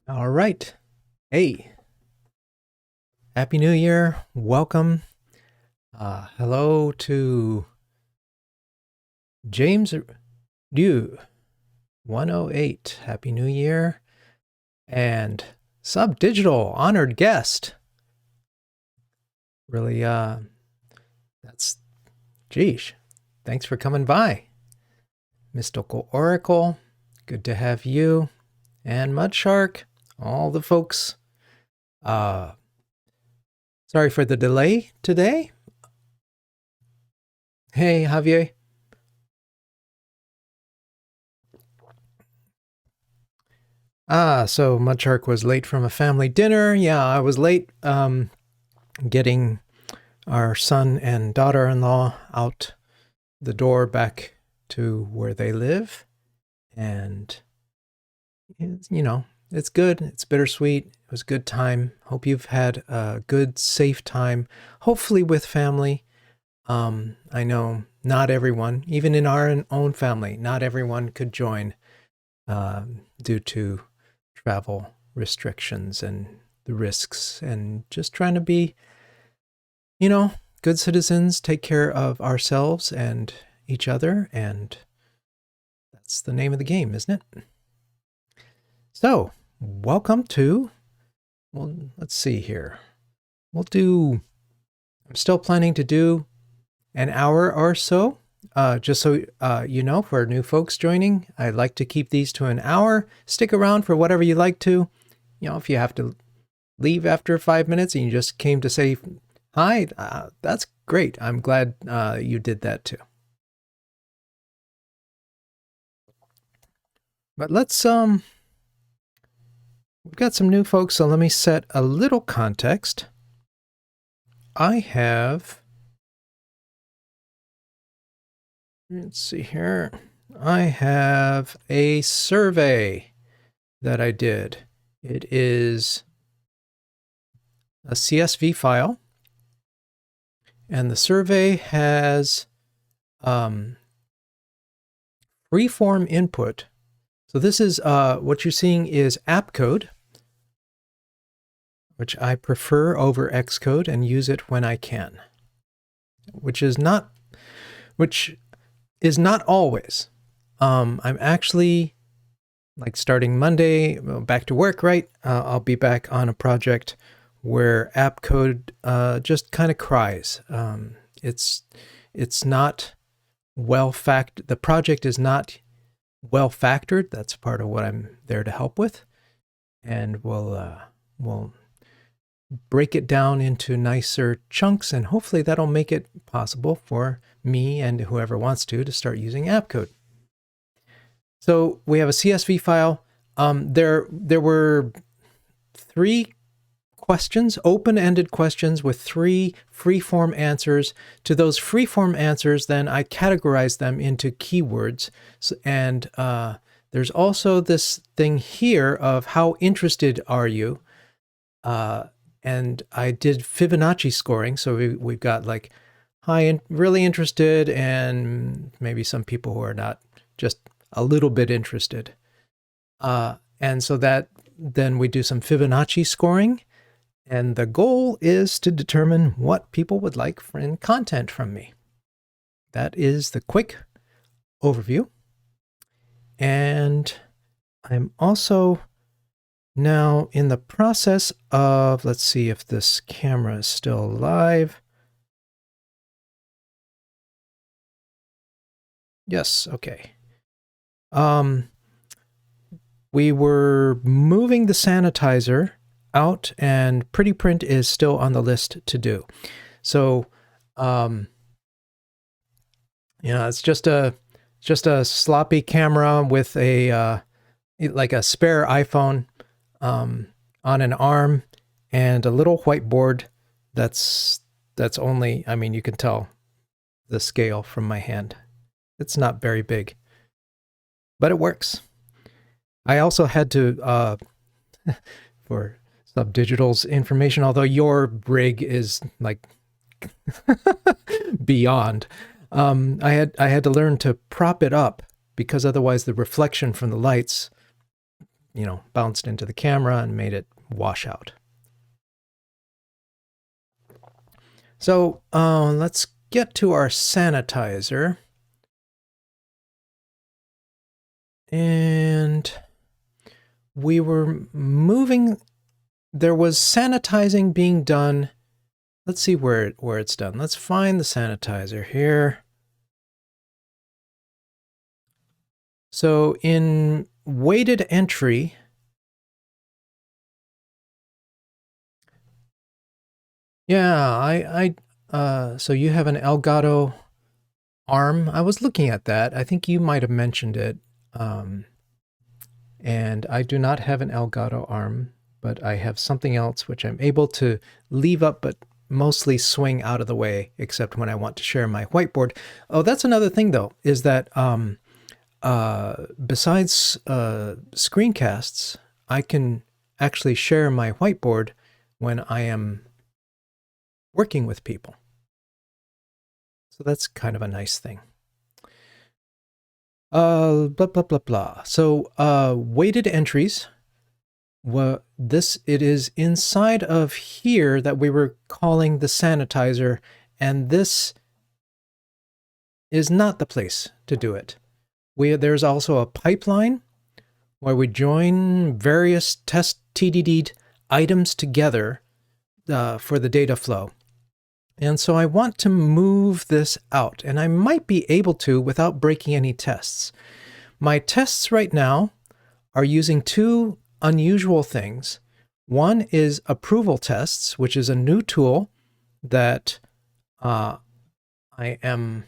All right. Hey, Happy New Year. Welcome. Hello to James Liu 108. Happy New Year. And Sub Digital honored guest. Really, geesh. Thanks for coming by. Mystical Oracle, good to have you. And Mudshark, all the folks. Sorry for the delay today. Hey, Javier. So Mudshark was late from a family dinner. Yeah, I was late getting our son and daughter-in-law out the door back to where they live. And, you know, it's good. It's bittersweet. It was a good time. Hope you've had a good, safe time, hopefully with family. I know not everyone, even in our own family, not everyone could join due to travel restrictions and the risks, and just trying to be, you know, good citizens, take care of ourselves and each other, and that's the name of the game, isn't it? So, welcome to, well, let's see here. I'm still planning to do an hour or so. Just so you know, for new folks joining, I'd like to keep these to an hour. Stick around for whatever you like to. You know, if you have to leave after 5 minutes and you just came to say hi, that's great. I'm glad you did that too. But let's, we've got some new folks, so let me set a little context. Let's see here. I have a survey that I did. It is a CSV file, and the survey has freeform input. So this is what you're seeing is app code, which I prefer over Xcode and use it when I can, which is not always. I'm actually, like, starting Monday, back to work, right? I'll be back on a project where app code just kind of cries. It's not well factored. The project is not well factored. That's part of what I'm there to help with, and we'll break it down into nicer chunks, and hopefully that'll make it possible for me and whoever wants to start using app code. So we have a CSV file. There were 3 questions, open-ended questions with 3 free-form answers. To those free-form answers, then I categorized them into keywords. And there's also this thing here of how interested are you? And I did Fibonacci scoring. So we've got like high and really interested, and maybe some people who are not, just a little bit interested. And so that then we do some Fibonacci scoring. And the goal is to determine what people would like in content from me. That is the quick overview. And I'm also now in the process of, let's see if this camera is still live. Yes, okay. We were moving the sanitizer out, and Pretty Print is still on the list to do. So, it's just a sloppy camera with a like a spare iPhone on an arm, and a little whiteboard that's only, I mean, you can tell the scale from my hand. It's not very big, but it works. I also had to, for Subdigital's information, although your rig is like beyond, I had to learn to prop it up because otherwise the reflection from the lights, bounced into the camera and made it wash out. So let's get to our sanitizer. And we were moving, there was sanitizing being done. Let's see where it's done. Let's find the sanitizer here. So in weighted entry, yeah, so you have an Elgato arm. I was looking at that. I think you might have mentioned it. And I do not have an Elgato arm, but I have something else which I'm able to leave up, but mostly swing out of the way, except when I want to share my whiteboard. Oh, that's another thing though, is that besides screencasts, I can actually share my whiteboard when I am working with people. So that's kind of a nice thing. Blah, blah, blah, blah. So weighted entries. Well, it is inside of here that we were calling the sanitizer, and this is not the place to do it. There's also a pipeline where we join various test TDD items together for the data flow. And so I want to move this out, and I might be able to without breaking any tests. My tests right now are using two unusual things. One is approval tests, which is a new tool that I am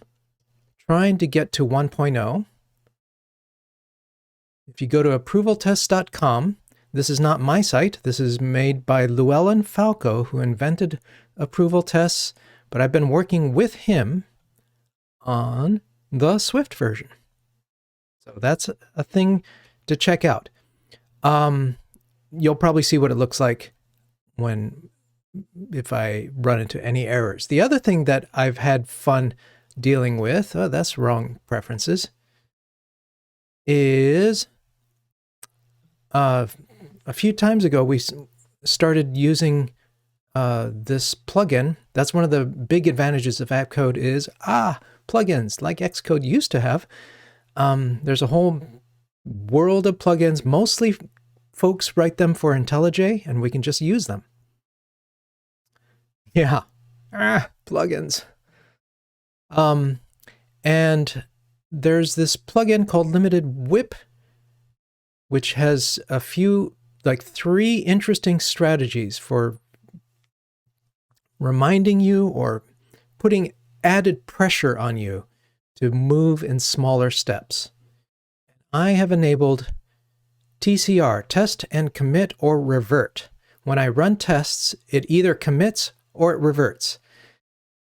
trying to get to 1.0. If you go to approvaltest.com, this is not my site. This is made by Llewellyn Falco, who invented approval tests, but I've been working with him on the Swift version. So that's a thing to check out. You'll probably see what it looks like if I run into any errors. The other thing that I've had fun dealing with, that's wrong preferences, is a few times ago we started using this plugin. That's one of the big advantages of AppCode is plugins like Xcode used to have. There's a whole world of plugins. Mostly folks write them for IntelliJ, and we can just use them. Yeah, plugins. And there's this plugin called Limited Whip, which has three interesting strategies for reminding you or putting added pressure on you to move in smaller steps. I have enabled TCR, test and commit or revert. When I run tests, it either commits or it reverts.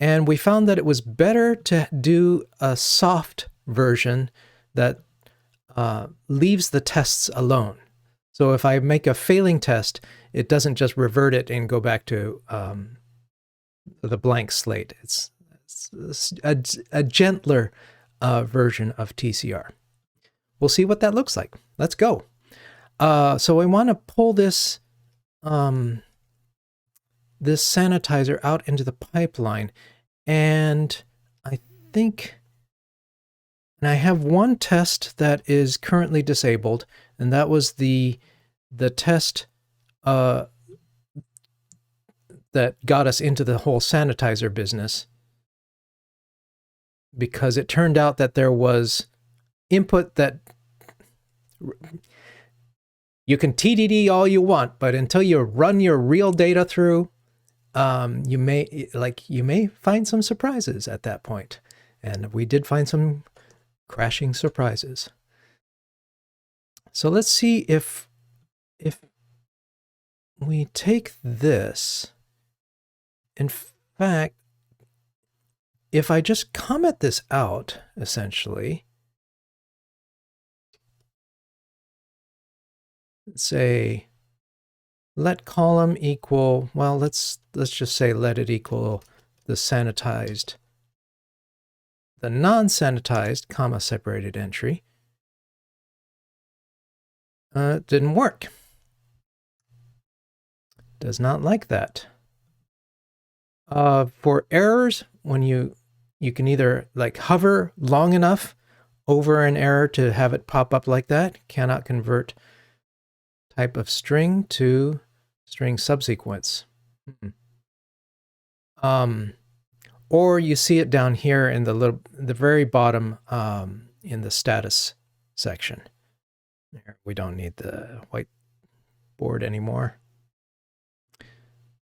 And we found that it was better to do a soft version that leaves the tests alone. So if I make a failing test, it doesn't just revert it and go back to the blank slate. It's a gentler version of TCR. We'll see what that looks like. Let's go. So I want to pull this this sanitizer out into the pipeline, and I have one test that is currently disabled, and that was the test that got us into the whole sanitizer business, because it turned out that there was input that you can TDD all you want, but until you run your real data through, you may find some surprises at that point. And we did find some crashing surprises. So let's see if we take this. In fact, if I just comment this out, essentially, say let column equal, well, let's just say let it equal the sanitized, the non-sanitized, comma separated entry. It didn't work. Does not like that. For errors, when you can either like hover long enough over an error to have it pop up like that. Cannot convert type of string to string subsequence. Or you see it down here in the very bottom in the status section. We don't need the whiteboard anymore.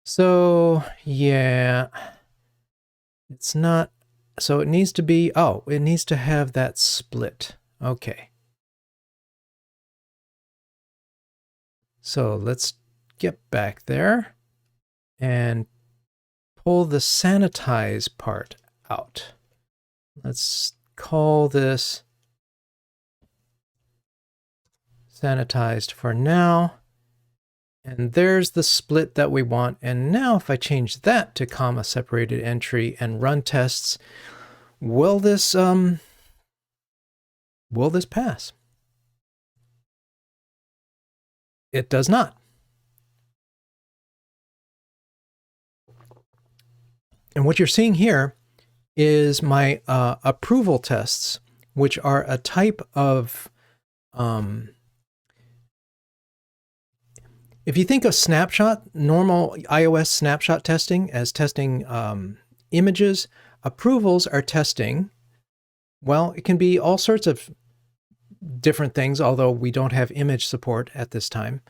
So yeah, it's not. So it needs to be. Oh, it needs to have that split. Okay. So let's get back there and pull the sanitize part out. Let's call this sanitized for now. And there's the split that we want. And now if I change that to comma separated entry and run tests, will this pass? It does not. And what you're seeing here is my approval tests, which are a type of, if you think of snapshot, normal iOS snapshot testing as testing images, approvals are testing, well, it can be all sorts of different things, although we don't have image support at this time.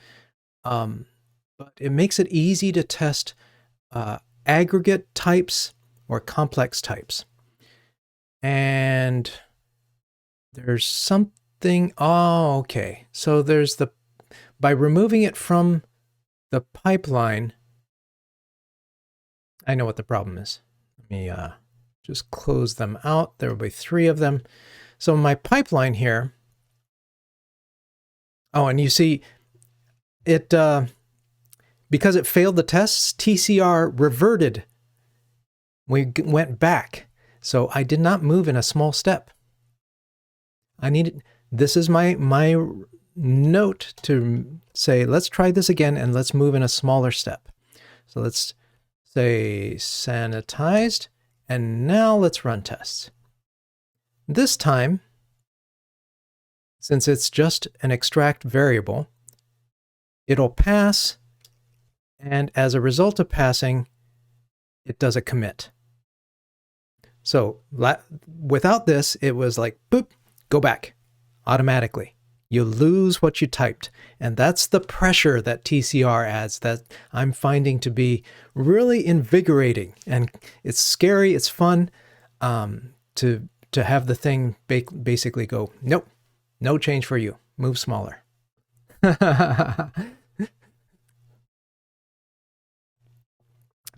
But it makes it easy to test aggregate types or complex types. And there's something, oh, okay. So there's by removing it from the pipeline, I know what the problem is. Let me just close them out. There will be 3 of them. So my pipeline here, oh, and you see it, because it failed the tests, TCR reverted. We went back. So I did not move in a small step. This is my note to say, let's try this again and let's move in a smaller step. So let's say sanitized, and now let's run tests. This time, since it's just an extract variable, it'll pass, and as a result of passing, it does a commit. So without this, it was like, boop, go back automatically. You lose what you typed. And that's the pressure that TCR adds that I'm finding to be really invigorating. And it's scary, it's fun to have the thing basically go, nope, no change for you. Move smaller.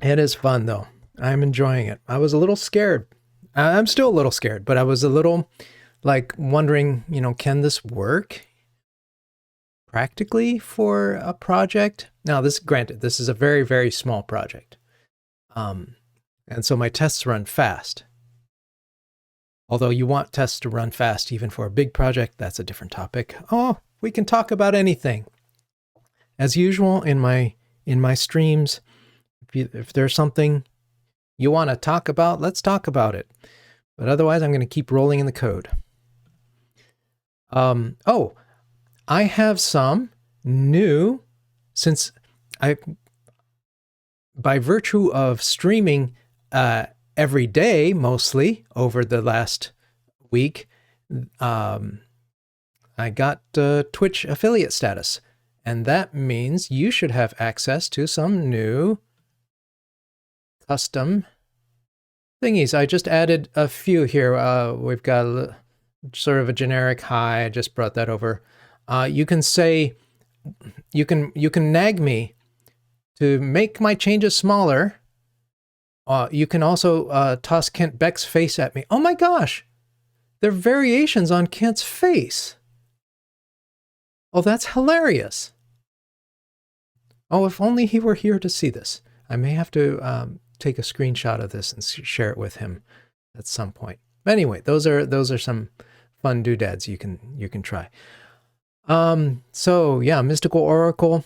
It is fun, though. I'm enjoying it. I was a little scared. I'm still a little scared, but I was a little like wondering, can this work practically for a project? Now, granted, this is a very, very small project. And so my tests run fast. Although you want tests to run fast even for a big project, that's a different topic. Oh, we can talk about anything. As usual in my streams, if there's something you want to talk about, let's talk about it. But otherwise, I'm going to keep rolling in the code. Oh, I have some new, since by virtue of streaming every day, mostly over the last week, I got Twitch affiliate status. And that means you should have access to some new custom thingies. I just added a few here. We've got sort of a generic hi. I just brought that over. You can say, you can nag me to make my changes smaller. You can also toss Kent Beck's face at me. Oh my gosh, there are variations on Kent's face. Oh, that's hilarious. Oh, if only he were here to see this. I may have to take a screenshot of this and share it with him at some point. But anyway, those are some fun doodads you can try. So yeah, Mystical Oracle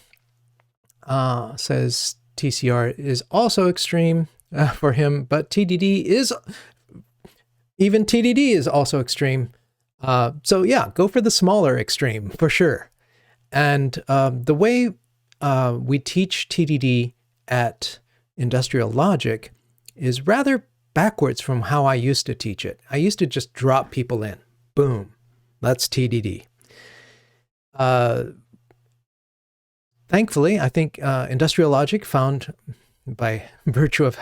says TCR is also extreme for him, but TDD is, even TDD is also extreme. So yeah, go for the smaller extreme for sure. And the way we teach TDD at Industrial Logic is rather backwards from how I used to teach it. I used to just drop people in. Boom. That's TDD. Thankfully, I think Industrial Logic found, by virtue of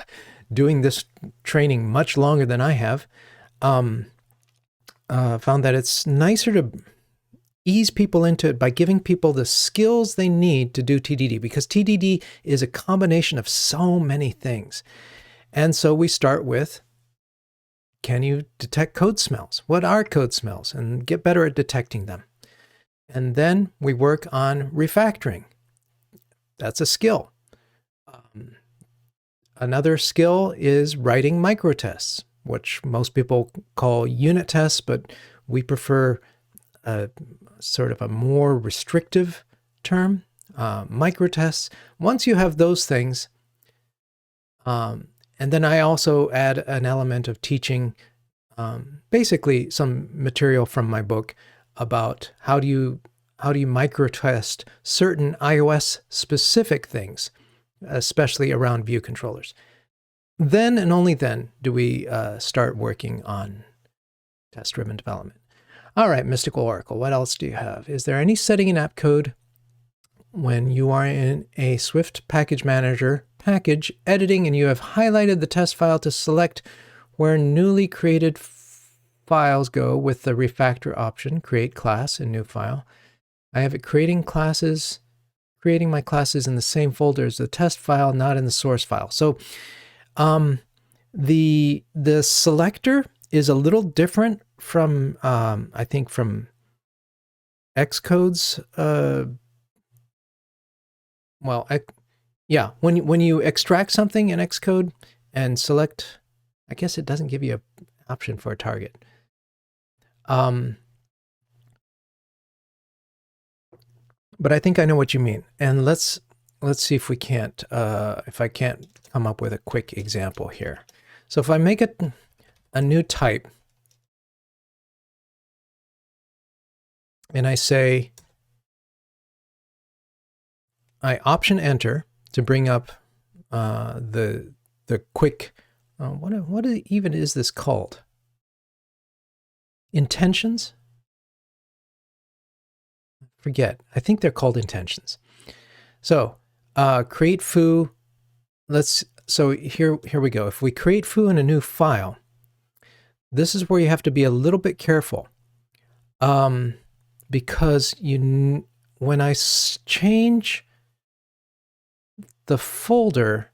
doing this training much longer than I have, found that it's nicer to ease people into it by giving people the skills they need to do TDD, because TDD is a combination of so many things. And so we start with, can you detect code smells? What are code smells? And get better at detecting them. And then we work on refactoring. That's a skill. Another skill is writing microtests, which most people call unit tests, but we prefer sort of a more restrictive term, microtests. Once you have those things, and then I also add an element of teaching basically some material from my book about how do you microtest certain iOS specific things, especially around view controllers. Then and only then do we start working on test-driven development. All right, Mystical Oracle, what else do you have? Is there any setting in app code when you are in a Swift package manager package editing and you have highlighted the test file to select where newly created files go with the refactor option, create class and new file? I have it creating my classes in the same folder as the test file, not in the source file. So the selector is a little different from, I think, from Xcode's, yeah, when you extract something in Xcode and select, I guess it doesn't give you an option for a target. But I think I know what you mean. And let's see if we can't, if I can't come up with a quick example here. So if I make it a new type, and I say, I option enter to bring up the quick, what even is this called? Intentions? Forget. I think they're called intentions. So create foo. So here we go. If we create foo in a new file, this is where you have to be a little bit careful. Because when I change the folder,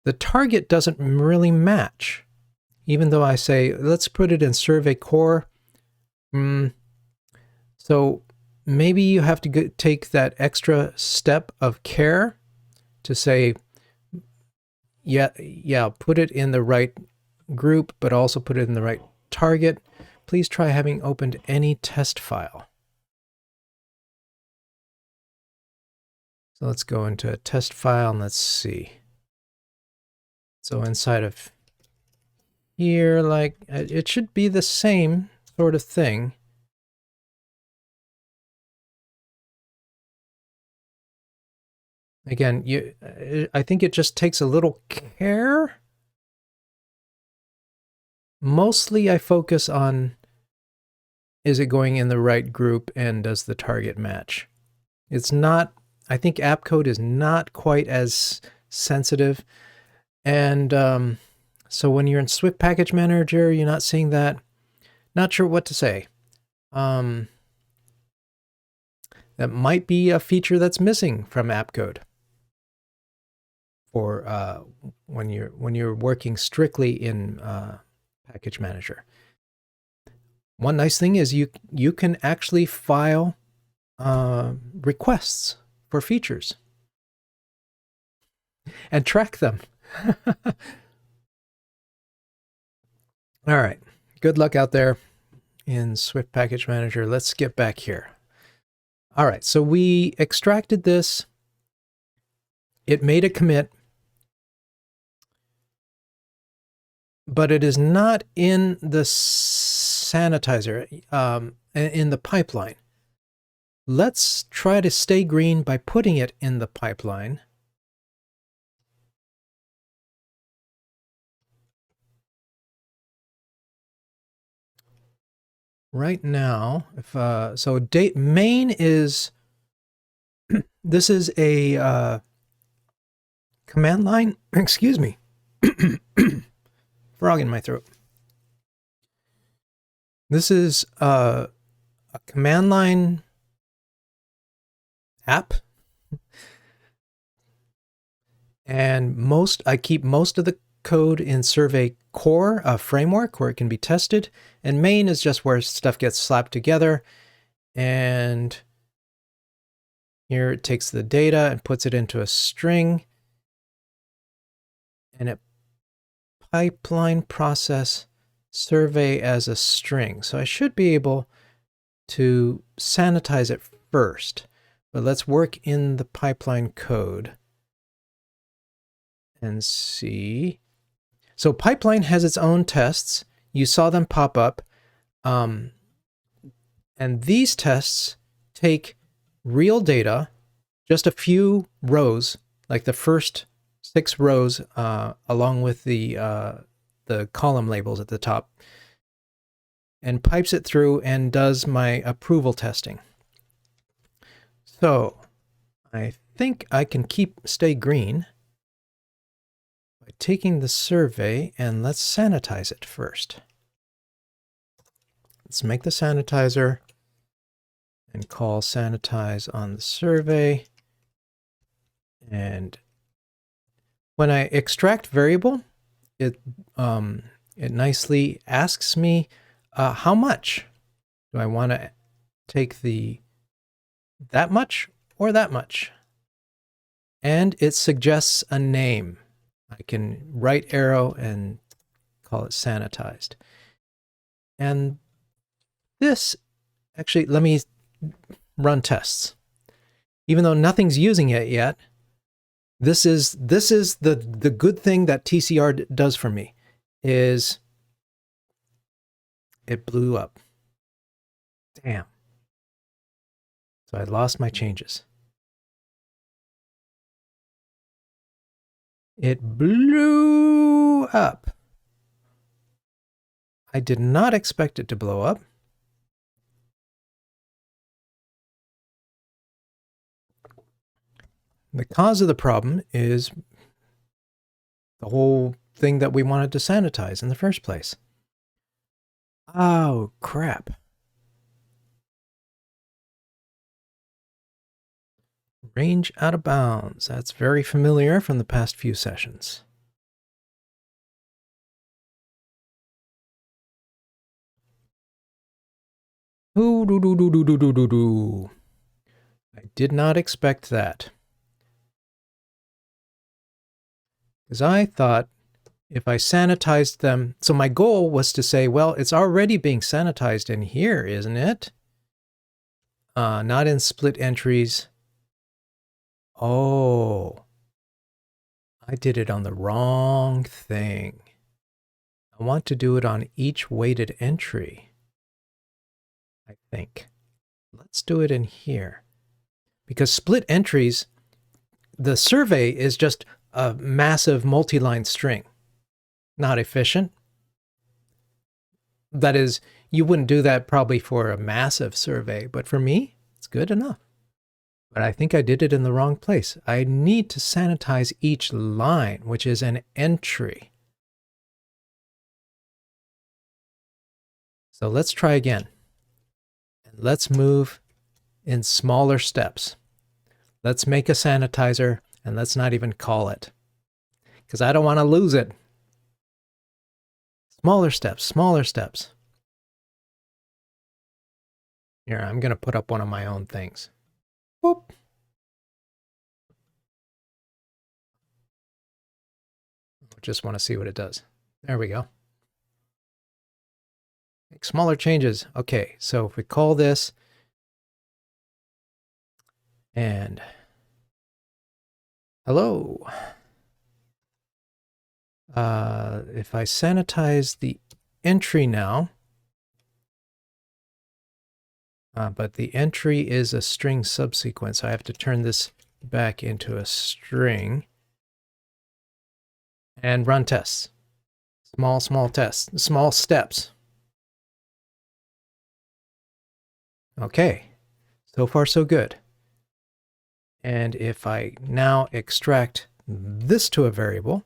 the target doesn't really match. Even though I say, let's put it in survey core. So maybe you have to take that extra step of care to say, yeah, put it in the right group, but also put it in the right target. Please try having opened any test file. So let's go into a test file and let's see. So inside of here, like, it should be the same sort of thing. Again, I think it just takes a little care. Mostly I focus on, is it going in the right group and does the target match? It's not, I think app code is not quite as sensitive. And so when you're in Swift Package Manager, you're not seeing that. Not sure what to say. That might be a feature that's missing from app code for when you're working strictly in Package Manager. One nice thing is you can actually file requests for features and track them. All right, good luck out there in Swift Package Manager. Let's get back here. All right, so we extracted this. It made a commit, but it is not in the sanitizer, in the pipeline. Let's try to stay green by putting it in the pipeline. Right now, if so, main is this is a command line. Excuse me, frog in my throat. This is a command line app, and I keep most of the code in Survey Core, a framework where it can be tested, and main is just where stuff gets slapped together. And here it takes the data and puts it into a string, and it pipeline process survey as a string. So I should be able to sanitize it first, but let's work in the pipeline code and see. So pipeline has its own tests. You saw them pop up. And these tests take real data, just a few rows, like the first 6 rows, along with the column labels at the top, and pipes it through and does my approval testing. So I think I can stay green by taking the survey, and let's sanitize it first. Let's make the sanitizer and call sanitize on the survey. And when I extract variable, it nicely asks me how much do I want to take that much or that much, and it suggests a name. I can right arrow and call it sanitized. And this, actually, let me run tests. Even though nothing's using it yet, this is the good thing that TCR does for me, is it blew up. Damn. So I lost my changes. It blew up. I did not expect it to blow up. The cause of the problem is the whole thing that we wanted to sanitize in the first place. Oh, crap. Range out of bounds. That's very familiar from the past few sessions. I did not expect that. Because I thought if I sanitized them, so my goal was to say, well, it's already being sanitized in here, isn't it? Not in split entries. Oh, I did it on the wrong thing. I want to do it on each weighted entry, I think. Let's do it in here. Because split entries, the survey is just a massive multi-line string. Not efficient. That is, you wouldn't do that probably for a massive survey, but for me, it's good enough. But I think I did it in the wrong place. I need to sanitize each line, which is an entry. So let's try again. And let's move in smaller steps. Let's make a sanitizer, and let's not even call it, because I don't want to lose it. Smaller steps, smaller steps. Here, I'm going to put up one of my own things. Whoop. Just want to see what it does. There we go. Make smaller changes. Okay, so if we call this And hello. If I sanitize the entry now, but the entry is a string subsequence. I have to turn this back into a string and run tests. Small tests, small steps. Okay, so far so good. And if I now extract this to a variable,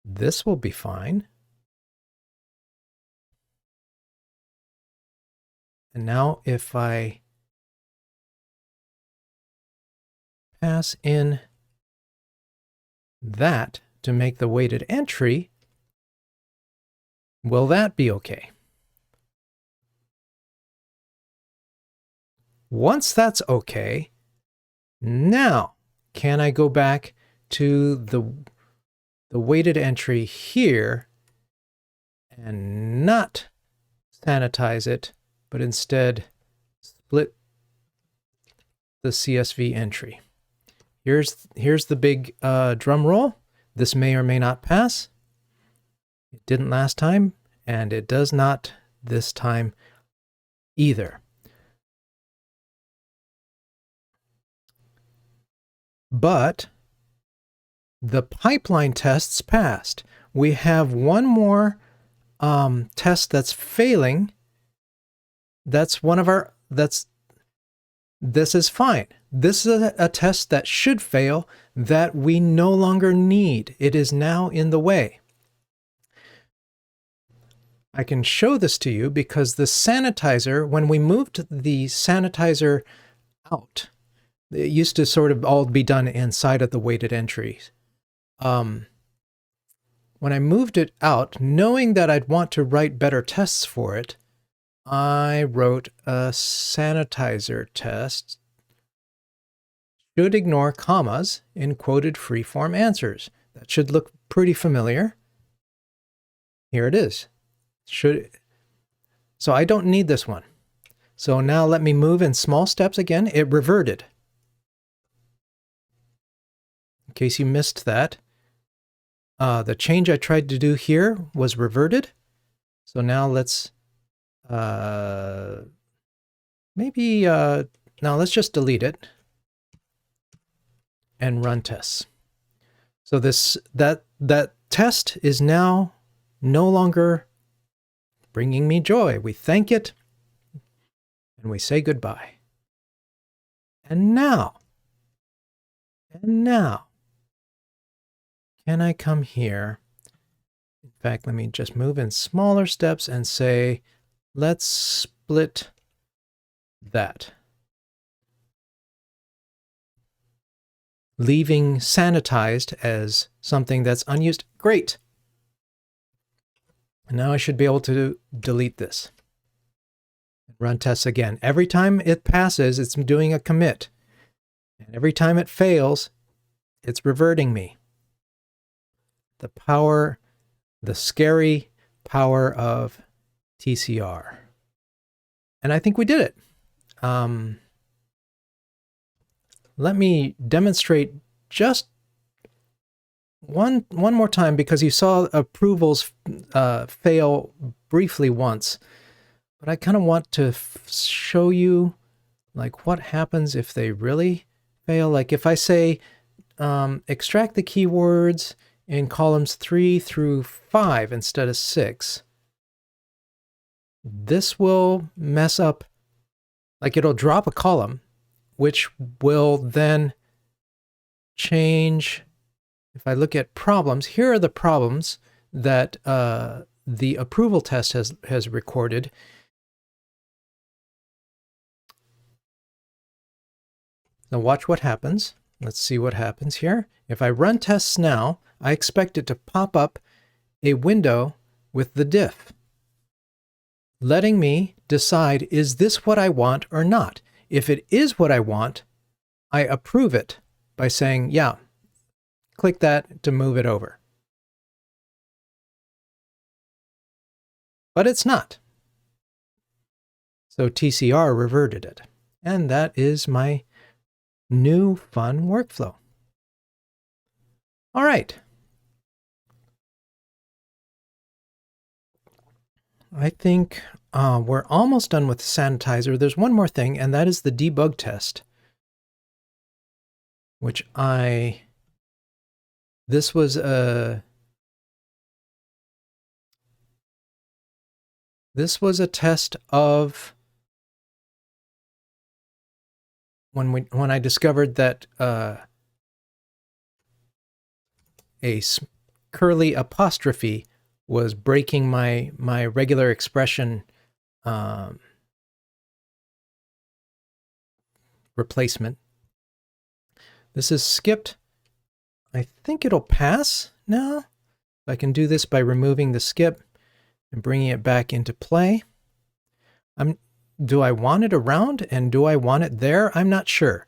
this will be fine. And now if I pass in that to make the weighted entry, will that be okay? Once that's okay, now can I go back to the weighted entry here and not sanitize it, but instead split the CSV entry? Here's the big drum roll. This may or may not pass. It didn't last time, and it does not this time either. But the pipeline tests passed. We have one more test that's failing. That's one of our, this is fine. This is a test that should fail that we no longer need. It is now in the way. I can show this to you because the sanitizer, when we moved the sanitizer out, it used to sort of all be done inside of the weighted entries. When I moved it out, knowing that I'd want to write better tests for it, I wrote a sanitizer test should ignore commas in quoted freeform answers. That should look pretty familiar. Here it is. So I don't need this one. So now let me move in small steps again. It reverted. In case you missed that, the change I tried to do here was reverted. So now let's now let's just delete it and run tests. So that test is now no longer bringing me joy. We thank it and we say goodbye. And now, can I come here? In fact, let me just move in smaller steps and say, let's split that. Leaving sanitized as something that's unused. Great. And now I should be able to delete this. Run tests again. Every time it passes, it's doing a commit. And every time it fails, it's reverting me. The scary power of TCR. And I think we did it. Let me demonstrate just one more time, because you saw approvals fail briefly once. But I kind of want to show you like what happens if they really fail. Like if I say extract the keywords in columns 3 through 5 instead of 6, this will mess up. Like it'll drop a column, which will then change. If I look at problems, here are the problems that the approval test has recorded. Now watch what happens. Let's see what happens here. If I run tests now, I expect it to pop up a window with the diff, letting me decide, is this what I want or not? If it is what I want, I approve it by saying, yeah, click that to move it over. But it's not. So TCR reverted it. And that is my new fun workflow. All right. I think we're almost done with the sanitizer. There's one more thing, and that is the debug test, which this was a test of when I discovered that a curly apostrophe was breaking my regular expression replacement. This is skipped. I think it'll pass now. I can do this by removing the skip and bringing it back into play. Do I want it around and do I want it there? I'm not sure.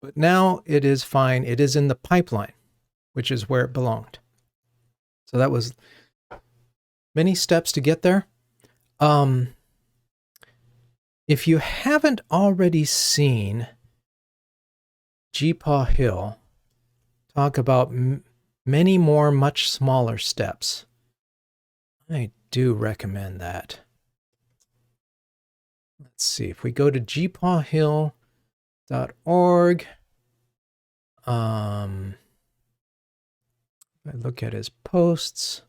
But now it is fine. It is in the pipeline, which is where it belonged. So that was many steps to get there. If you haven't already seen G-Paw Hill talk about many more much smaller steps, I do recommend that. Let's see, if we go to gpawhill.org, I look at his posts.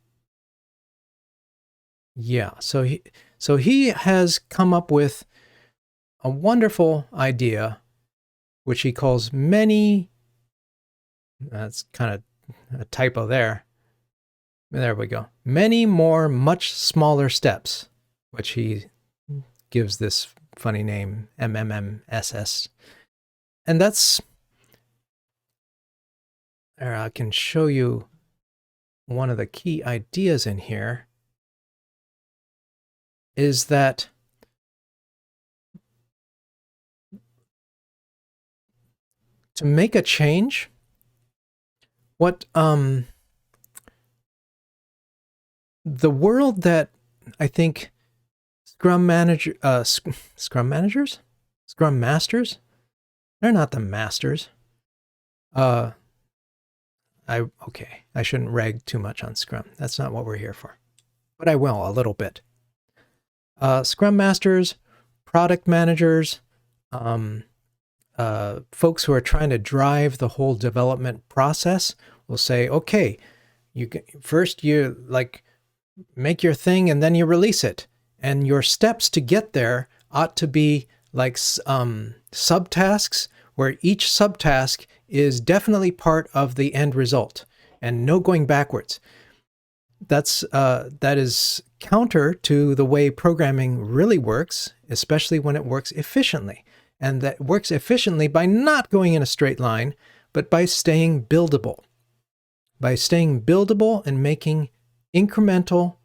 Yeah, so he has come up with a wonderful idea, which he calls many. That's kind of a typo there. There we go. Many more much smaller steps, which he gives this funny name, MMMSS. And that's, I can show you one of the key ideas in here is that to make a change, what the world that I think Scrum Masters? They're not the masters. I shouldn't rag too much on Scrum. That's not what we're here for. But I will a little bit. Scrum Masters, product managers, folks who are trying to drive the whole development process will say, okay, first you like make your thing and then you release it. And your steps to get there ought to be like subtasks where each subtask is definitely part of the end result and no going backwards. That is counter to the way programming really works, especially when it works efficiently. And that works efficiently by not going in a straight line, but by staying buildable. By staying buildable and making incremental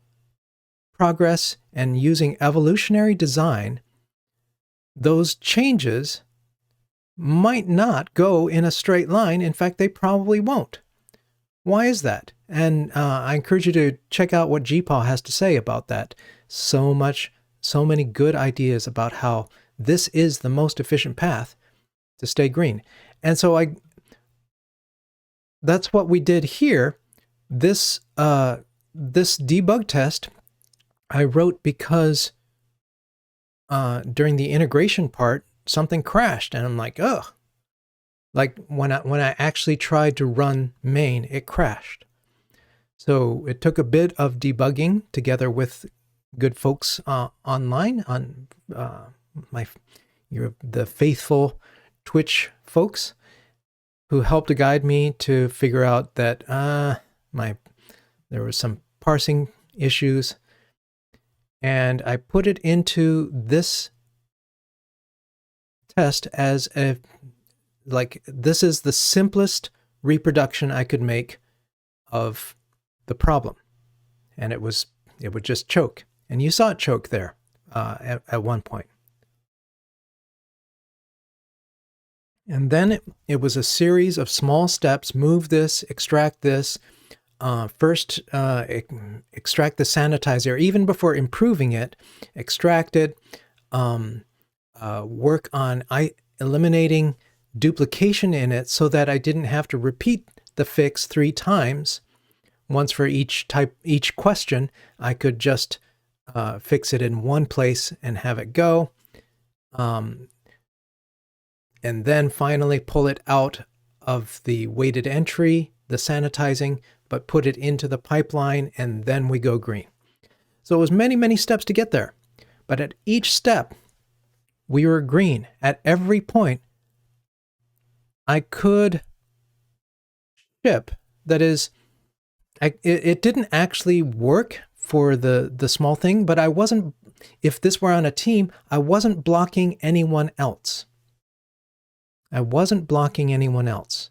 progress and using evolutionary design, those changes might not go in a straight line. In fact, they probably won't. Why is that? And I encourage you to check out what GPaw has to say about that. So many good ideas about how this is the most efficient path to stay green. And so that's what we did here. This debug test I wrote because during the integration part, something crashed, and I'm like, ugh. Like when I actually tried to run main, it crashed. So it took a bit of debugging together with good folks online on the faithful Twitch folks who helped to guide me to figure out that there was some parsing issues. And I put it into this test as this is the simplest reproduction I could make of the problem. And it would just choke. And you saw it choke there at one point. And then it was a series of small steps. Move this, extract this. First, extract the sanitizer. Even before improving it, extract it. work on eliminating duplication in it so that I didn't have to repeat the fix 3 times. Once for each question, I could just fix it in one place and have it go. And then finally pull it out of the weighted entry, the sanitizing, but put it into the pipeline, and then we go green. So it was many, many steps to get there. But at each step, we were green. At every point, I could ship. That is, it didn't actually work for the small thing, but I wasn't, if this were on a team, I wasn't blocking anyone else. I wasn't blocking anyone else.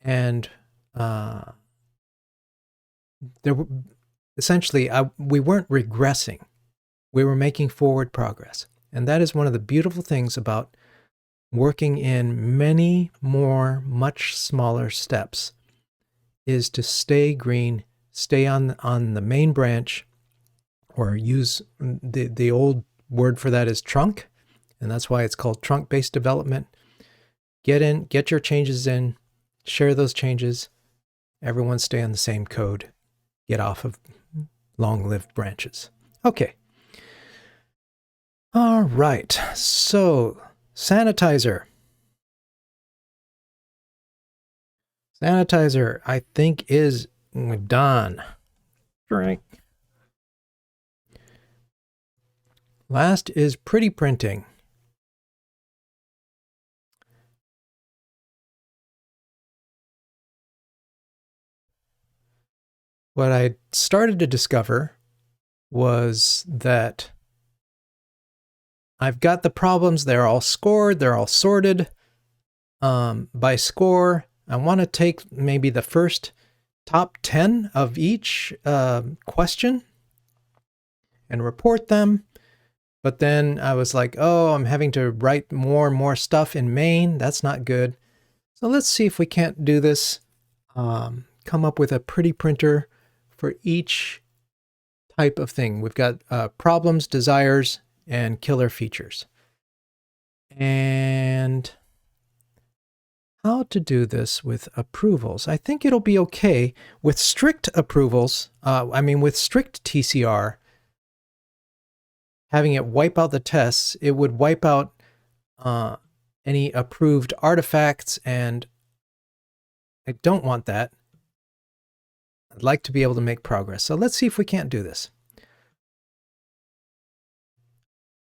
And there were, essentially, we weren't regressing. We were making forward progress. And that is one of the beautiful things about working in many more, much smaller steps, is to stay green, stay on the main branch, or use the old word for that is trunk. And that's why it's called trunk-based development. Get your changes in, share those changes. Everyone stay on the same code. Get off of long-lived branches. Okay. All right. So, Sanitizer. Sanitizer, I think, is done. Drink. Last is pretty printing. What I started to discover was that I've got the problems. They're all scored. They're all sorted by score. I want to take maybe the first top 10 of each question and report them. But then I was like, oh, I'm having to write more and more stuff in main. That's not good. So let's see if we can't do this. Come up with a pretty printer for each type of thing. We've got problems, desires, and killer features. And how to do this with approvals. I think it'll be okay with strict approvals. With strict TCR, having it wipe out the tests, it would wipe out any approved artifacts, and I don't want that. I'd like to be able to make progress. So let's see if we can't do this.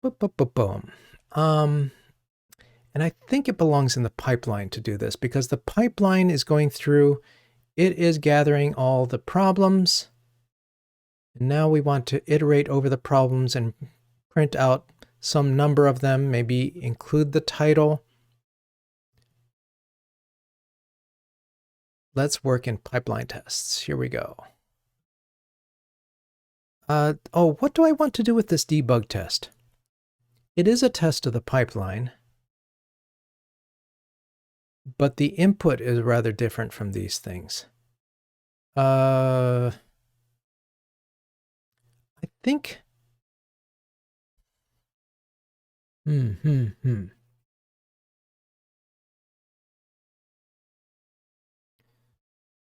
Boom. And I think it belongs in the pipeline to do this, because the pipeline is going through, it is gathering all the problems. And now we want to iterate over the problems and print out some number of them, maybe include the title. Let's work in pipeline tests. Here we go. What do I want to do with this debug test? It is a test of the pipeline, but the input is rather different from these things. I think...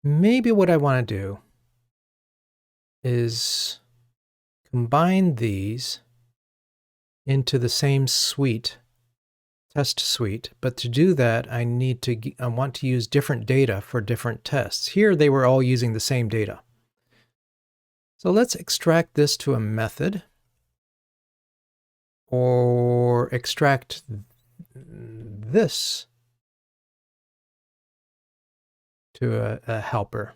Maybe what I want to do is combine these into the same suite, test suite, but to do that I want to use different data for different tests. Here they were all using the same data. So let's extract this to a method, or extract this to a helper.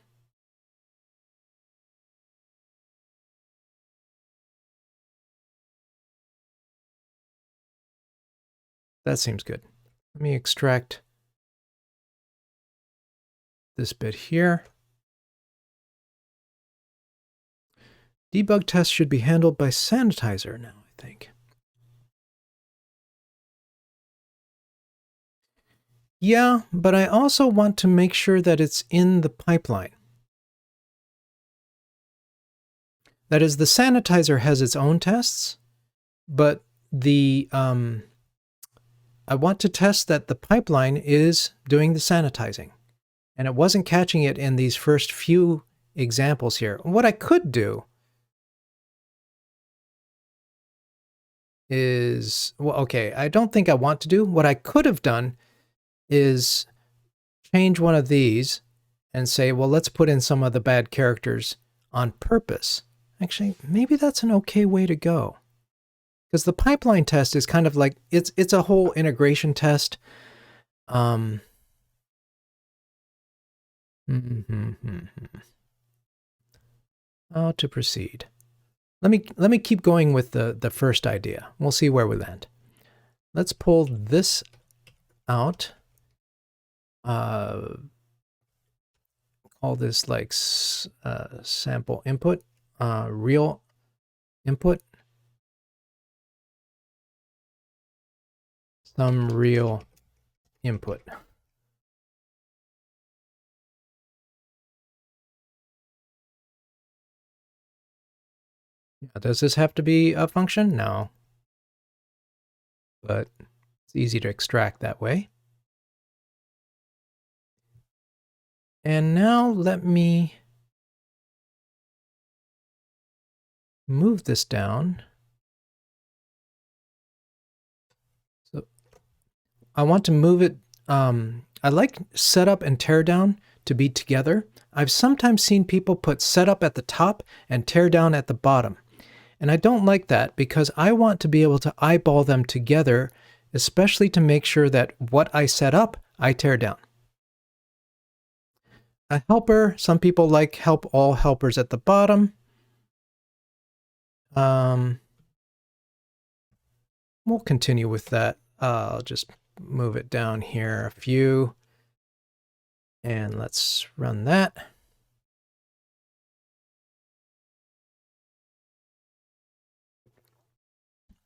That seems good. Let me extract this bit here. Debug test should be handled by Sanitizer now, I think. Yeah, but I also want to make sure that it's in the pipeline. That is, the Sanitizer has its own tests, but the I want to test that the pipeline is doing the sanitizing. And it wasn't catching it in these first few examples here. What I could do is, well, okay, I don't think I want to do. What I could have done is change one of these and say, well, let's put in some of the bad characters on purpose. Actually, maybe that's an okay way to go. Because the pipeline test is kind of like, it's a whole integration test. How to proceed. Let me keep going with the first idea. We'll see where we land. Let's pull this out. Call this like sample input, real input, some real input. Does this have to be a function? No. But it's easy to extract that way. And now let me move this down. So I want to move it. I like setup and teardown to be together. I've sometimes seen people put setup at the top and teardown at the bottom. And I don't like that because I want to be able to eyeball them together, especially to make sure that what I set up, I tear down. A helper, some people like help all helpers at the bottom. We'll continue with that. I'll just move it down here a few. And let's run that.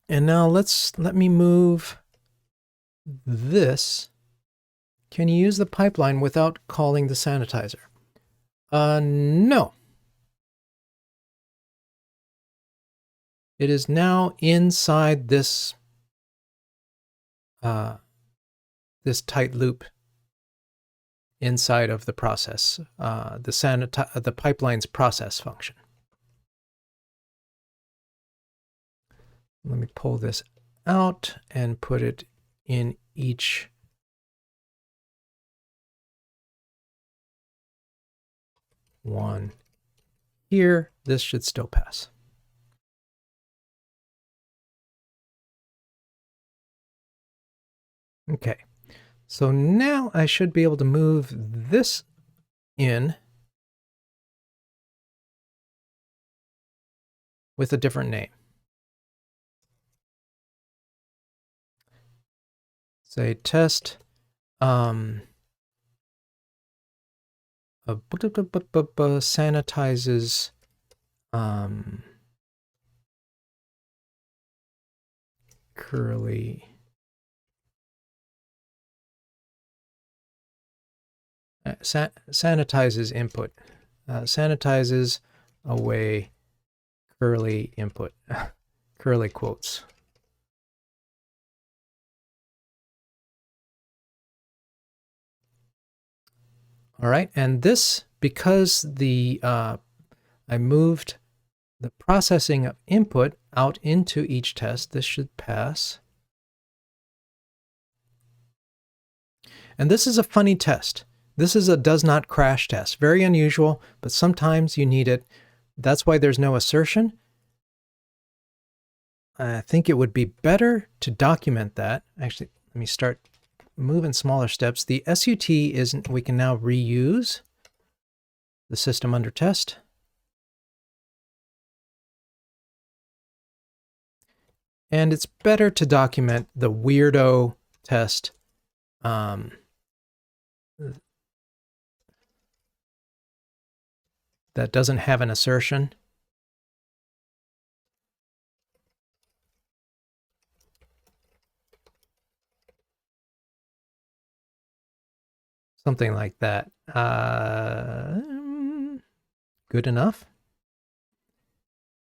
And now let me move this. Can you use the pipeline without calling the sanitizer? No. It is now inside this this tight loop inside of the process, the pipeline's process function. Let me pull this out and put it in each one here. This should still pass. Okay, so now I should be able to move this in with a different name. Say test sanitizes curly sanitizes input, sanitizes away curly input, curly quotes. All right, and this, because the I moved the processing of input out into each test, this should pass. And this is a funny test. This is a does not crash test. Very unusual, but sometimes you need it. That's why there's no assertion. I think it would be better to document that. Actually, let me start moving smaller steps. The SUT isn't, we can now reuse the system under test. And it's better to document the weirdo test that doesn't have an assertion. Something like that. Good enough.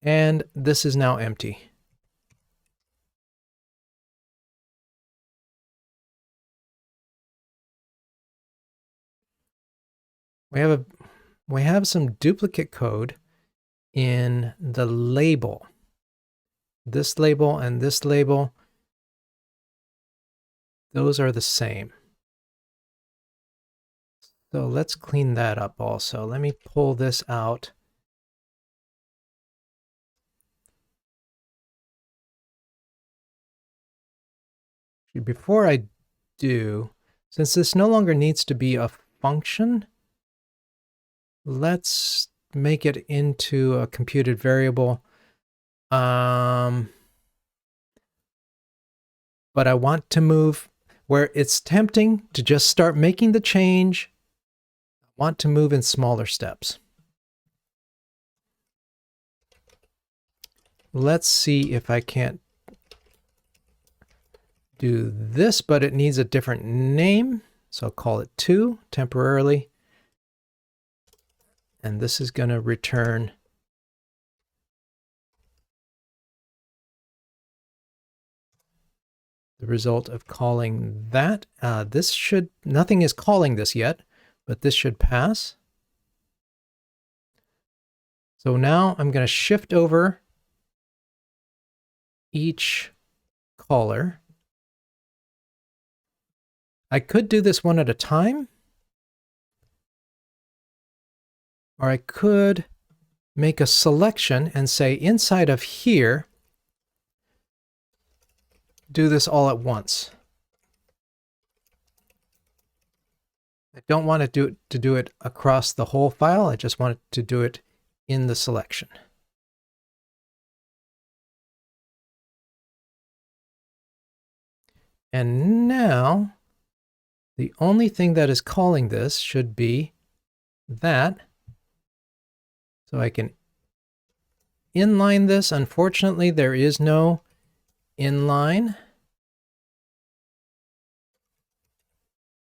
And this is now empty. we have some duplicate code in the label. This label and this label, those are the same. So let's clean that up also. Let me pull this out. Before I do, since this no longer needs to be a function, let's make it into a computed variable. But I want to move where it's tempting to just start making the change. I want to move in smaller steps. Let's see if I can't do this, but it needs a different name. So I'll call it 2 temporarily. And this is going to return the result of calling that. Nothing is calling this yet, but this should pass. So now I'm going to shift over each caller. I could do this one at a time, or I could make a selection and say inside of here, do this all at once. I don't want to do it across the whole file. I just want to do it in the selection. And now the only thing that is calling this should be that. So I can inline this. Unfortunately, there is no inline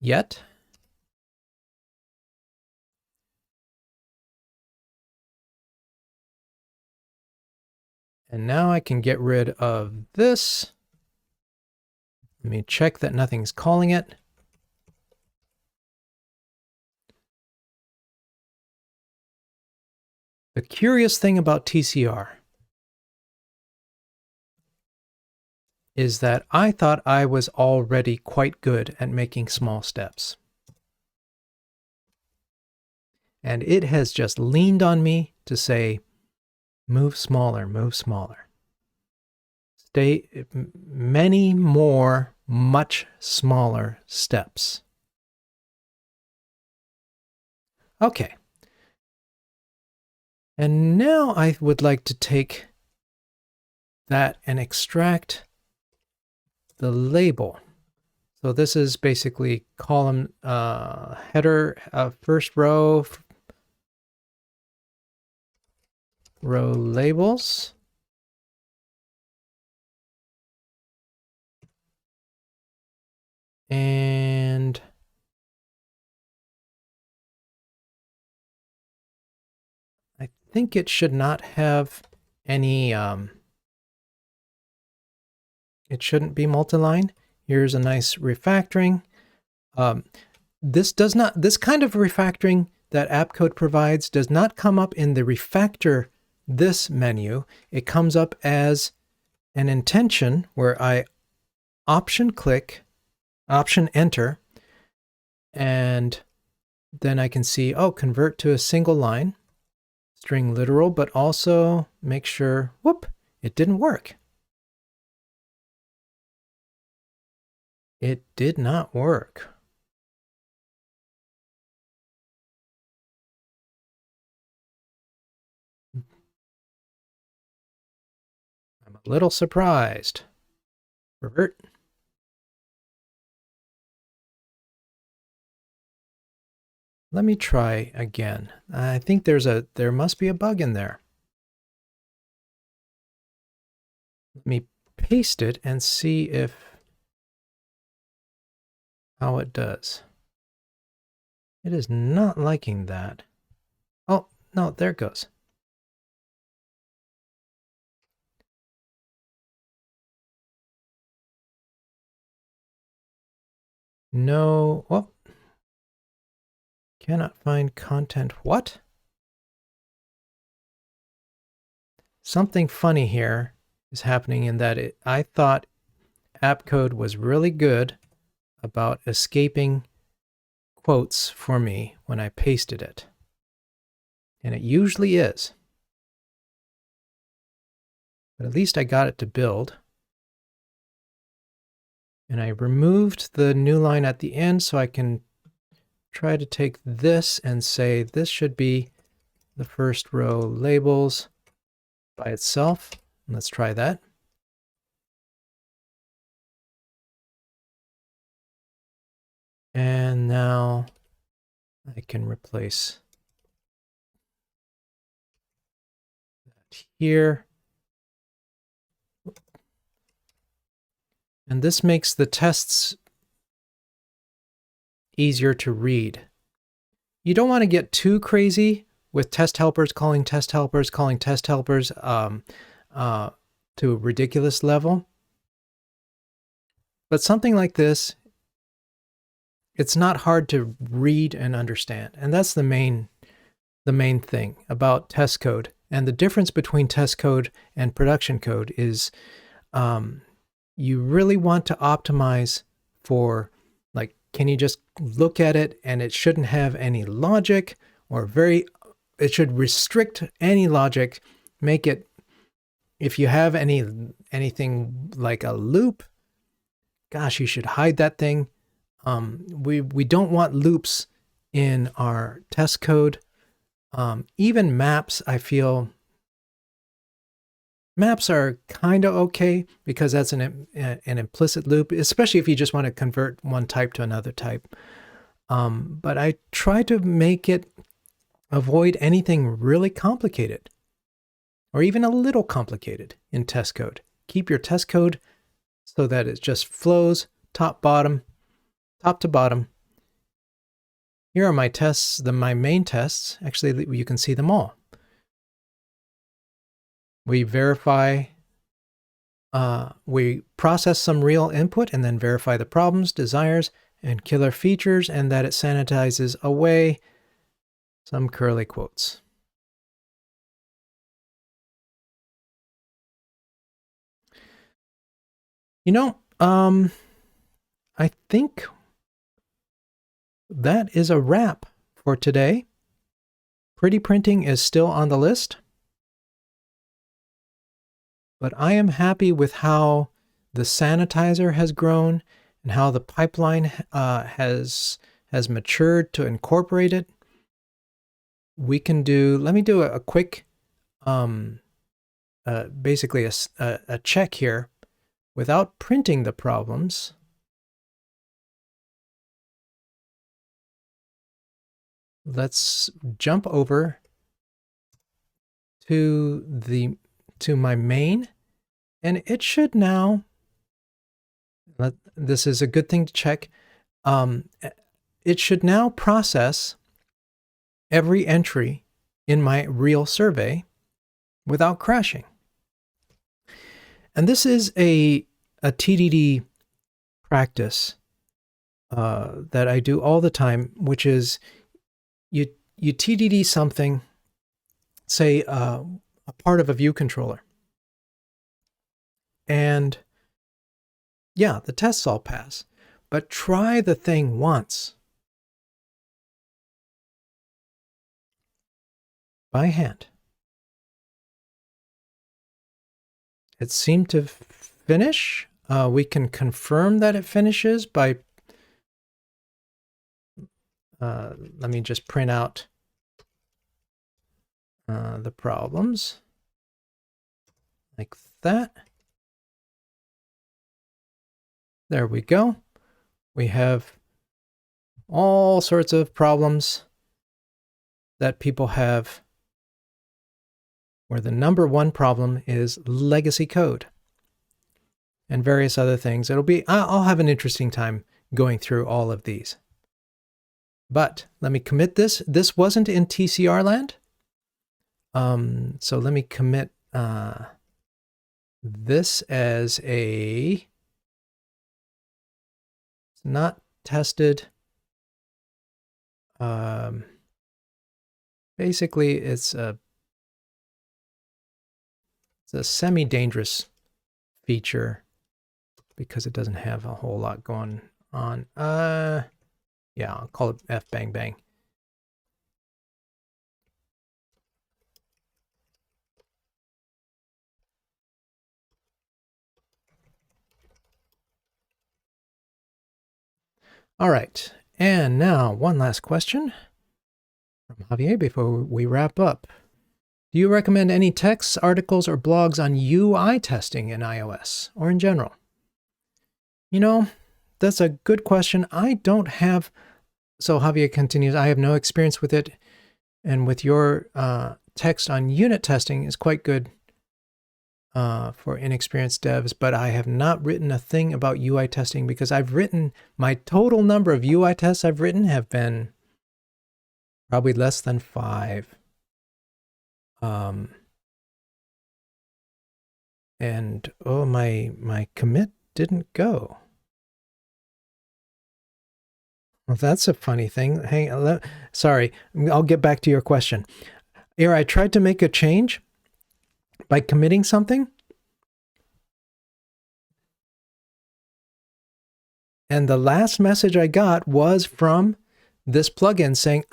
yet. And now I can get rid of this. Let me check that nothing's calling it. The curious thing about TCR is that I thought I was already quite good at making small steps. And it has just leaned on me to say, move smaller, move smaller. Stay many more, much smaller steps. Okay. And now I would like to take that and extract the label. So this is basically column header, first row, row labels. And I think it should not have any, it shouldn't be multi-line. Here's a nice refactoring. This kind of refactoring that AppCode provides does not come up in the refactor this menu. It comes up as an intention where I option enter, and then I can see, oh, convert to a single line, string literal, but also make sure, whoop, it didn't work. It did not work. I'm a little surprised. Revert. Let me try again. I think there must be a bug in there. Let me paste it and see how it does. It is not liking that. Oh, no, there it goes. No, well, Cannot find content. What? Something funny here is happening in that I thought AppCode was really good about escaping quotes for me when I pasted it. And it usually is. But at least I got it to build. And I removed the new line at the end so I can try to take this and say this should be the first row labels by itself. Let's try that. And now I can replace that here. And this makes the tests easier to read. You don't want to get too crazy with test helpers calling test helpers calling test helpers to a ridiculous level. But something like this, it's not hard to read and understand. And that's the main thing about test code. And the difference between test code and production code is you really want to optimize for, like, can you just look at it and it shouldn't have any logic, or it should restrict any logic, make it, if you have anything like a loop, gosh, you should hide that thing. We don't want loops in our test code. Even maps, I feel maps are kind of okay because that's an implicit loop, especially if you just want to convert one type to another type. But I try to make it avoid anything really complicated or even a little complicated in test code. Keep your test code so that it just flows top to bottom. Here are my tests, my main tests. Actually, you can see them all. We verify, we process some real input and then verify the problems, desires, and killer features, and that it sanitizes away some curly quotes. You know, I think that is a wrap for today. Pretty printing is still on the list, but I am happy with how the sanitizer has grown and how the pipeline has matured to incorporate it. We can do, let me do a quick, basically a check here without printing the problems. Let's jump over to my main, and it should now, this is a good thing to check, it should now process every entry in my real survey without crashing. And this is a TDD practice that I do all the time, which is you TDD something, say a part of a view controller. And yeah, the tests all pass, but try the thing once by hand. It seemed to finish. We can confirm that it finishes by, let me just print out the problems like that. There we go. We have all sorts of problems that people have where the number one problem is legacy code and various other things. I'll have an interesting time going through all of these. But let me commit this. This wasn't in TCR land. So let me commit this as a not tested. Basically, it's a semi-dangerous feature because it doesn't have a whole lot going on. Yeah, I'll call it F bang bang. All right, and now one last question from Javier before we wrap up. Do you recommend any texts, articles, or blogs on UI testing in iOS or in general? You know, that's a good question. I don't have, so Javier continues, I have no experience with it, and with your text on unit testing is quite good for inexperienced devs, but I have not written a thing about UI testing because I've written, my total number of UI tests I've written have been probably less than 5. And oh, my commit didn't go. Well, that's a funny thing. Hey, sorry, I'll get back to your question. Here, I tried to make a change by committing something, and the last message I got was from this plugin saying,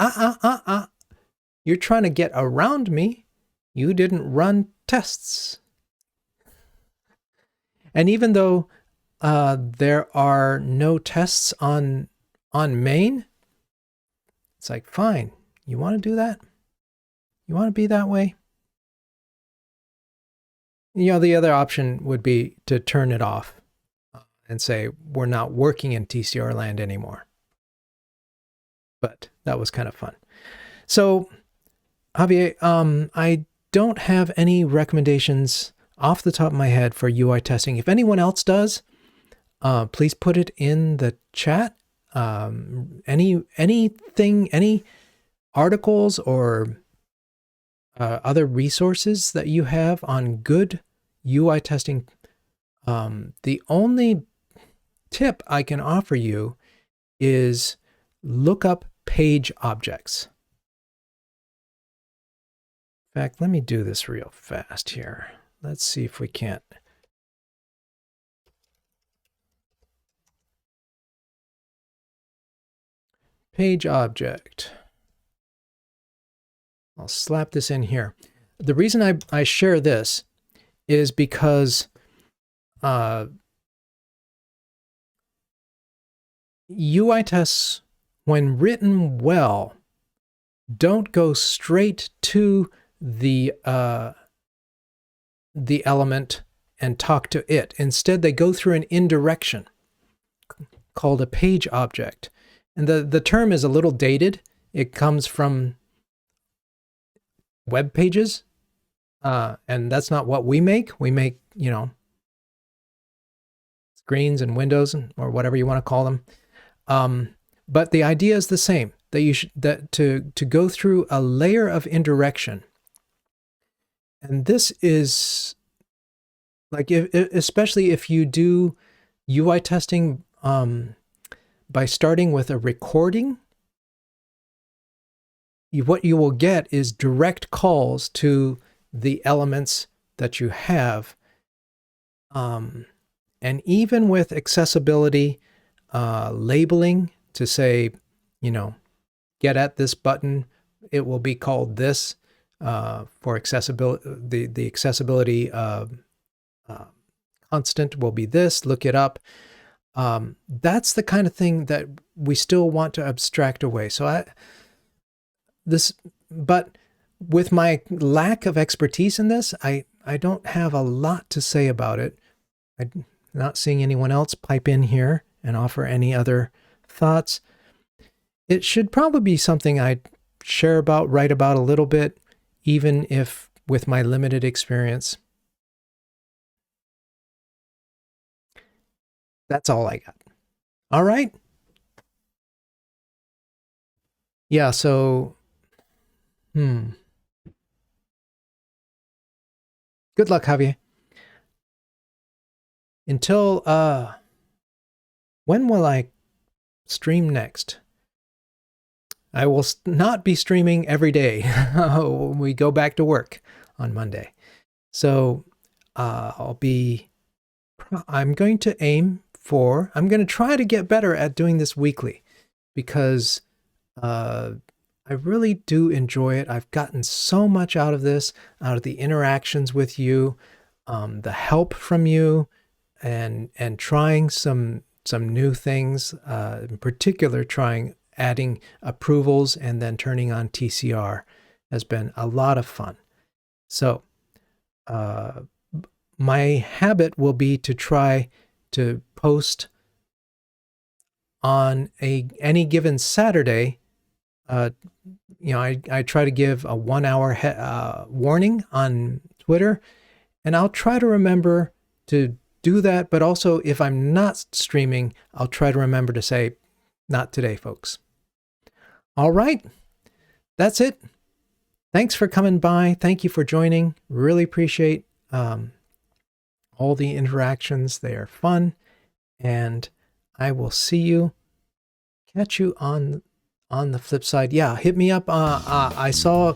you're trying to get around me. You didn't run tests. And even though there are no tests on main, it's like, fine, you want to do that? You want to be that way? You know, the other option would be to turn it off and say, we're not working in TCR land anymore. But that was kind of fun. So, Javier, I don't have any recommendations off the top of my head for UI testing. If anyone else does, please put it in the chat. Anything, any articles or other resources that you have on good UI testing. The only tip I can offer you is look up page objects. In fact, let me do this real fast here. Let's see if we can't. Page object. I'll slap this in here. The reason I share this is because UI tests, when written well, don't go straight to the element and talk to it. Instead, they go through an indirection called a page object. And the term is a little dated. It comes from web pages, and that's not what we make. We make, you know, screens and windows or whatever you want to call them. But the idea is the same, that you should, to go through a layer of indirection. And this is like, especially if you do UI testing by starting with a recording, what you will get is direct calls to the elements that you have. And even with accessibility, labeling to say, you know, get at this button, it will be called this for accessibility. The accessibility constant will be this, look it up. That's the kind of thing that we still want to abstract away. So but with my lack of expertise in this, I don't have a lot to say about it. I'm not seeing anyone else pipe in here and offer any other thoughts. It should probably be something I'd share about, write about a little bit, even if with my limited experience. That's all I got. All right. Yeah, so, good luck, Javier. Until, when will I stream next? I will not be streaming every day when we go back to work on Monday. So I'm going to I'm going to try to get better at doing this weekly, because I really do enjoy it. I've gotten so much out of this, out of the interactions with you, the help from you, and trying some new things, in particular adding approvals and then turning on TCR has been a lot of fun. So my habit will be to try to post on any given Saturday. I try to give a 1 hour warning on Twitter, and I'll try to remember to do that. But also, if I'm not streaming, I'll try to remember to say, not today, folks. All right, that's it. Thanks for coming by. Thank you for joining. Really appreciate all the interactions. They are fun. And I will catch you on the flip side. Yeah, hit me up. I saw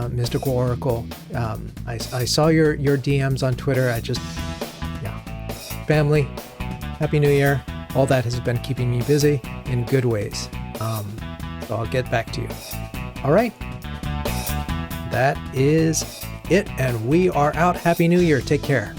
Mystical Oracle. I saw your DMs on Twitter. Family, Happy New Year. All that has been keeping me busy in good ways. So I'll get back to you. All right. That is it, and we are out. Happy New Year. Take care.